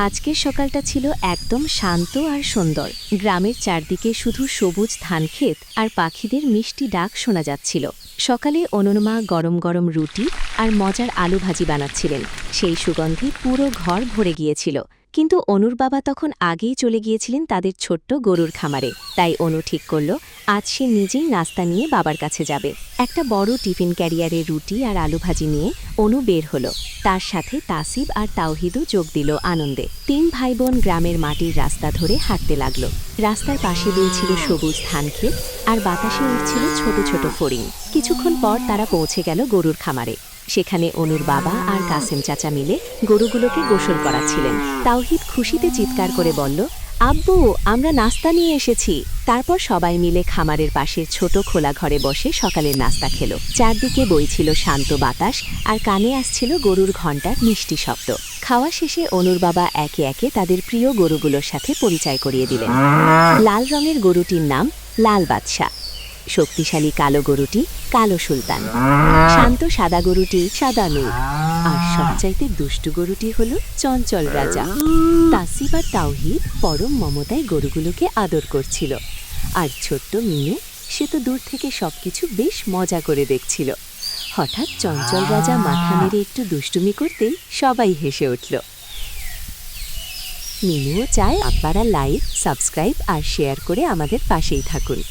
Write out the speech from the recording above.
আজকের সকালটা ছিল একদম শান্ত আর সুন্দর। গ্রামের চারদিকে শুধু সবুজ ধানক্ষেত আর পাখিদের মিষ্টি ডাক শোনা যাচ্ছিল। সকালে অনুর মা গরম গরম রুটি আর মজার আলু ভাজি বানাচ্ছিলেন। সেই সুগন্ধে পুরো ঘর ভরে গিয়েছিল। কিন্তু অনুর বাবা তখন আগেই চলে গিয়েছিলেন তাদের ছোট্ট গরুর খামারে। তাই অনু ঠিক করল আজ সে নিজেই নাস্তা নিয়ে বাবার কাছে যাবে। একটা বড় টিফিন ক্যারিয়ারে রুটি আর আলু ভাজি নিয়ে অনু বের হলো। তার সাথে তাসিব আর তাওহিদও যোগ দিল আনন্দে। তিন ভাই বোন গ্রামের মাটির রাস্তা ধরে হাঁটতে লাগল। রাস্তার পাশে দুলছিল সবুজ ধানক্ষেত আর বাতাসে উঠছিল ছোট ছোট ফড়িং। কিছুক্ষণ পর তারা পৌঁছে গেল গরুর খামারে। সেখানে অনুর বাবা আর কাসেম চাচা মিলে গরুগুলোকে গোসল করাচ্ছিলেন। তাওহিদ খুশিতে চিৎকার করে বলল, আব্বু, আমরা নাস্তা নিয়ে এসেছি। তারপর সবাই মিলে খামারের পাশের ছোট খোলা ঘরে বসে সকালের নাস্তা খেল। চারদিকে বইছিল শান্ত বাতাস আর কানে আসছিল গরুর ঘণ্টার মিষ্টি শব্দ। খাওয়া শেষে অনুর বাবা একে একে তাদের প্রিয় গরুগুলোর সাথে পরিচয় করিয়ে দিলেন। লাল রঙের গরুটির নাম লাল বাদশা, শক্তিশালী কালো গরুটি কালো সুলতান, শান্ত সাদা গরুটি সাদা নূর, আর সবচাইতে দুষ্টু গরুটি হল চঞ্চল রাজা। তাসিব আর তাওহিদ পরম মমতায় গরুগুলোকে আদর করছিল। আর ছোট্ট মিনু, সে তো দূর থেকে সবকিছু বেশ মজা করে দেখছিল। হঠাৎ চঞ্চল রাজা মাথা নেড়ে একটু দুষ্টুমি করতেই সবাই হেসে উঠল। মিনুও চায় আপনারা লাইক, সাবস্ক্রাইব আর শেয়ার করে আমাদের পাশেই থাকুন।